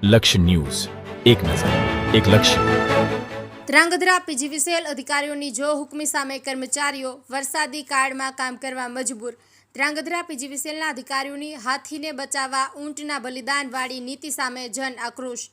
લક્ષ્ય ન્યૂઝ, એક નજર, એક લક્ષ્ય. ધ્રાંગધ્રા પીજીવીસીએલ અધિકારીઓની જો હુકમી સામે કર્મચારીઓ વરસાદી કાળમાં કામ કરવા મજબૂર. ધ્રાંગધ્રા પીજીવીસીએલના અધિકારીઓની હાથીને બચાવવા ઊંટના બલિદાનવાળી નીતિ સામે જન આક્રોશ.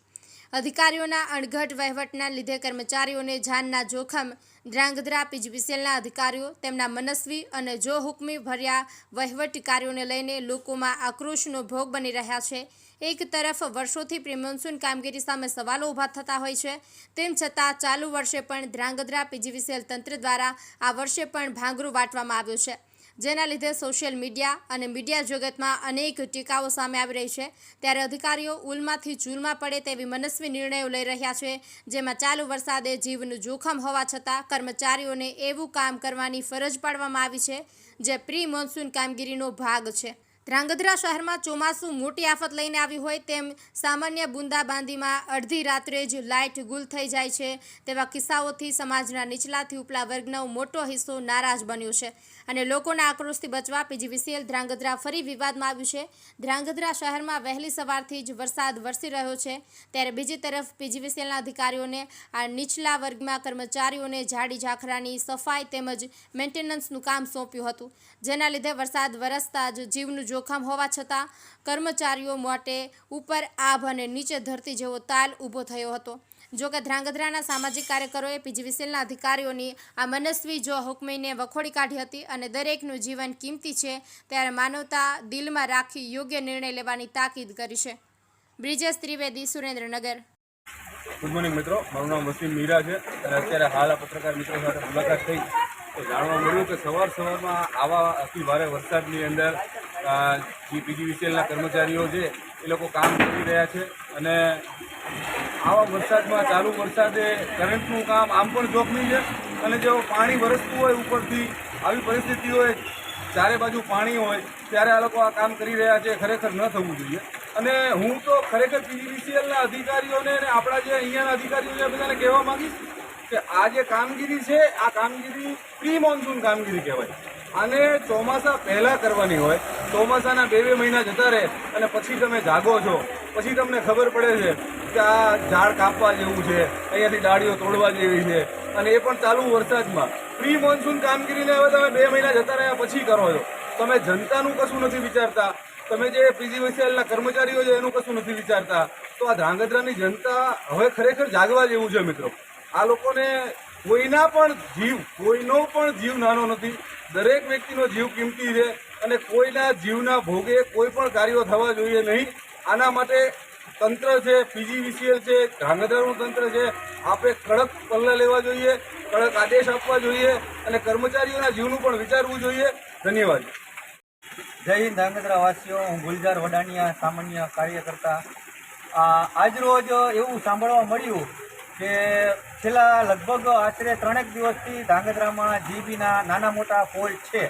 અધિકારીઓના અણઘડ વહીવટના લીધે કર્મચારીઓને જાનના જોખમ. ધ્રાંગધ્રા પીજીવીસીએલના અધિકારીઓ તેમના મનસ્વી અને જો હુકમી ભર્યા વહીવટી કાર્યોને લઈને લોકોમાં આક્રોશનો ભોગ બની રહ્યા છે. એક તરફ વર્ષોથી પ્રી મોન્સૂન કામગીરી સામે સવાલો ઊભા થતા હોય છે, તેમ છતાં ચાલુ વર્ષે પણ ધ્રાંગધ્રા પીજીવીસીએલ તંત્ર દ્વારા આ વર્ષે પણ ભાંગરું વાટવામાં આવ્યું છે, જેના લીધે સોશિયલ મીડિયા અને મીડિયા જગતમાં અનેક ટીકાઓ સામે આવી રહી છે. ત્યારે અધિકારીઓ ઉલમાંથી ચૂલમાં પડે તેવી મનસ્વી નિર્ણયો લઈ રહ્યા છે, જેમાં ચાલુ વરસાદે જીવનું જોખમ હોવા છતાં કર્મચારીઓને એવું કામ કરવાની ફરજ પાડવામાં આવી છે જે પ્રી મોન્સૂન કામગીરીનો ભાગ છે. ધ્રાંગધ્રા શહેરમાં ચોમાસું મોટી આફત લઈને આવ્યું હોય તેમ સામાન્ય બૂંદાબાંધીમાં અડધી રાત્રે જ લાઇટ ગુલ થઈ જાય છે તેવા કિસ્સાઓથી સમાજના નીચલાથી ઉપલા વર્ગનો મોટો હિસ્સો નારાજ બન્યો છે અને લોકોના આક્રોશથી બચવા પીજીવીસીએલ ધ્રાંગધ્રા ફરી વિવાદમાં આવ્યું છે. ધ્રાંગધ્રા શહેરમાં વહેલી સવારથી જ વરસાદ વરસી રહ્યો છે, ત્યારે બીજી તરફ પીજીવીસીએલના અધિકારીઓને આ નીચલા વર્ગમાં કર્મચારીઓને ઝાડી ઝાખરાની સફાઈ તેમજ મેન્ટેનન્સનું કામ સોંપ્યું હતું, જેના લીધે વરસાદ વરસતા જ જીવનું જોખમ હોવા છતાં કર્મચારીઓ માટે ઉપર આભ અને નીચે ધરતી જેવો તાલ ઊભો થયો હતો. જોકે ધ્રાંગધ્રાના સામાજિક કાર્યકરોએ પીજીવીસીએલના અધિકારીઓની આ મનસ્વી જો હુકમીને વખોડી કાઢી હતી અને દરેકનું જીવન કિંમતી છે ત્યારે માનવતા દિલમાં રાખી યોગ્ય નિર્ણય લેવાની તાકીદ કરી છે. બ્રિજેશ ત્રિવેદી, સુરેન્દ્રનગર. ગુડ મોર્નિંગ મિત્રો, મારું નામ વસીમ મીરા છે અને અત્યારે હાલ આ પત્રકાર મિત્રો સાથે મુલાકાત થઈ તો જાણવા મળ્યું કે સવારમાં આવા અતિ ભારે વરસાદની અંદર જે પીજીવીસીએલના કર્મચારીઓ છે એ લોકો કામ કરી રહ્યા છે અને આવા વરસાદમાં ચાલુ વરસાદે કરંટનું કામ આમ પણ જોખમી છે અને જો પાણી વરસતું હોય ઉપરથી આવી પરિસ્થિતિ હોય, ચારે બાજુ પાણી હોય ત્યારે આ લોકો આ કામ કરી રહ્યા છે, ખરેખર ન થવું જોઈએ. અને હું તો ખરેખર પીજીવીસીએલના અધિકારીઓને અને આપણા જે અહીંયાના અધિકારીઓ છે બધાને કહેવા માંગીશ કે આ જે કામગીરી છે આ કામગીરી પ્રી મોન્સૂન કામગીરી કહેવાય. આને ચોમાસા પહેલાં કરવાની હોય. ચોમાસાના 2 મહિના જતા રહે અને પછી તમે જાગો છો, પછી તમને ખબર પડે છે કે આ ઝાડ કાપવા જેવું છે, અહીંયાથી ડાળીઓ તોડવા જેવી છે અને એ પણ ચાલુ વરસાદમાં. પ્રી મોન્સૂન કામગીરીને હવે તમે 2 મહિના જતા રહ્યા પછી કરો છો. તમે જનતાનું કશું નથી વિચારતા, તમે જે પીજીવીસીએલના કર્મચારીઓ છે એનું કશું નથી વિચારતા. તો આ ધ્રાંગધ્રાની જનતા હવે ખરેખર જાગવા જેવું છે મિત્રો. આ લોકોને કોઈનો પણ જીવ નાનો નથી. દરેક વ્યક્તિનો જીવ કિંમતી છે અને કોઈના જીવના ભોગે કોઈ પણ કાર્યો થવા જોઈએ નહીં. આના માટે તંત્ર છે, પીજીવીસીએલ છે, ધ્રાંગધ્રાનું તંત્ર છે, આપણે કડક પગલાં લેવા જોઈએ, કડક આદેશ આપવા જોઈએ અને કર્મચારીઓના જીવનું પણ વિચારવું જોઈએ. ધન્યવાદ. જય હિન્દ ધ્રાંગધ્રા વાસીઓ. હું ગુલજાર વડાનિયા, સામાન્ય કાર્યકર્તા. આજરોજ એવું સાંભળવા મળ્યું કે છેલ્લા લગભગ આશરે 3 દિવસથી ધ્રાંગધ્રામાં જીબીના નાના મોટા ફોલ્ટ છે,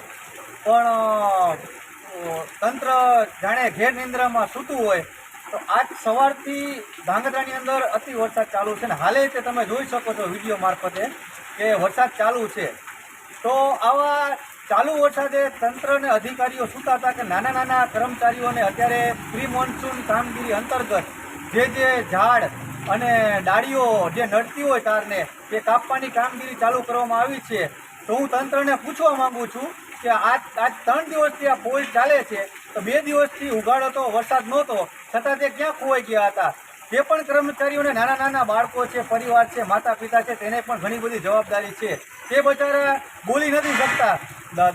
પણ તંત્ર જાણે ઘેર નિંદ્રામાં સૂતું હોય. તો આજ સવારથી ધ્રાંગધ્રાની અંદર અતિ વરસાદ ચાલુ છે ને હાલે તે તમે જોઈ શકો છો વિડીયો મારફતે કે વરસાદ ચાલુ છે. તો આવા ચાલુ વરસાદે તંત્ર અને અધિકારીઓ સૂતા હતા કે નાના નાના કર્મચારીઓને અત્યારે પ્રી મોન્સૂન કામગીરી અંતર્ગત જે ઝાડ અને ડાળીઓ જે નડતી હોય તારને તે કાપવાની કામગીરી ચાલુ કરવામાં આવી છે. તો હું તંત્રને પૂછવા માંગુ છું કે આજ 3 દિવસથી આ ફોલ્ટ ચાલે છે, તો 2 દિવસથી ઉઘાડ હતો, વરસાદ નહોતો, છતાં તે ક્યાં ખોવાઈ ગયા હતા? જે પણ કર્મચારીઓને નાના નાના બાળકો છે, પરિવાર છે, માતા પિતા છે, તેને પણ ઘણી બધી જવાબદારી છે. તે બચારા બોલી નથી શકતા,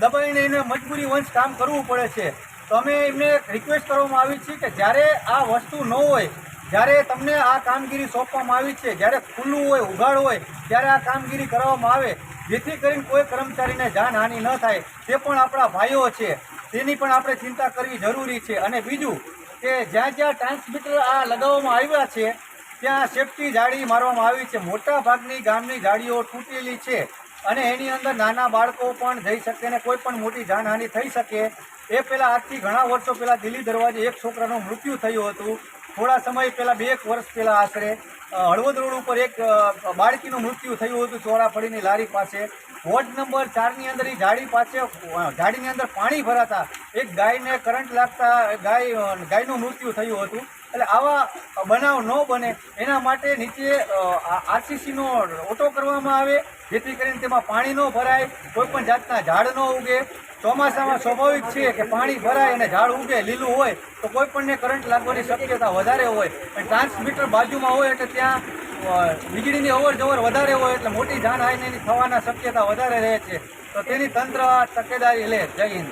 દબાઈને એને મજબૂરી વંશ કામ કરવું પડે છે. તો અમે એમને રિક્વેસ્ટ કરવામાં આવી છે કે જ્યારે આ વસ્તુ ન હોય, જ્યારે તમને આ કામગીરી સોંપવામાં આવી છે, જ્યારે ખુલ્લું હોય, ઉઘાડ હોય ત્યારે આ કામગીરી કરવામાં આવે, જેથી કરીને કોઈ કર્મચારીને જાનહાનિ ન થાય. તે પણ આપણા ભાઈઓ છે, તેની પણ આપણે ચિંતા કરવી જરૂરી છે. અને બીજું કે જ્યાં જ્યાં ટ્રાન્સમીટર આ લગાવવામાં આવ્યા છે ત્યાં સેફટી જાળી મારવામાં આવી છે. મોટા ભાગની ગામની જાળીઓ તૂટેલી છે અને એની અંદર નાના બાળકો પણ જઈ શકે ને કોઈ પણ મોટી જાનહાનિ થઈ શકે. એ પહેલાં આજથી ઘણા વર્ષો પહેલાં દિલ્હી દરવાજે એક છોકરાનું મૃત્યુ થયું હતું. થોડા સમય પહેલાં 2 વર્ષ પહેલાં આશરે હળવદ રોડ ઉપર એક બાળકીનું મૃત્યુ થયું હતું ચોરાફળીની લારી પાસે. વોર્ડ નંબર 4ની અંદર એ જાડીની અંદર પાણી ભરાતા એક ગાયને કરંટ લાગતા ગાયનું મૃત્યુ થયું હતું. એટલે આવા બનાવ ન બને એના માટે નીચે આરસીસીનો ઓટો કરવામાં આવે, જેથી કરીને તેમાં પાણી ન ભરાય, કોઈ પણ જાતના ઝાડ ન ઉગે. ચોમાસામાં સ્વાભાવિક છે કે પાણી ભરાય અને ઝાડ ઉગે લીલું હોય તો કોઈ પણને કરંટ લાગવાની શક્યતા વધારે હોય, અને ટ્રાન્સમીટર બાજુમાં હોય એટલે ત્યાં વીજળીની અવર જવર વધારે હોય એટલે મોટી જાનહાનિની થવાના શક્યતા વધારે રહે છે. તો તેની તંત્ર તકેદારી લે. જય હિન્દ.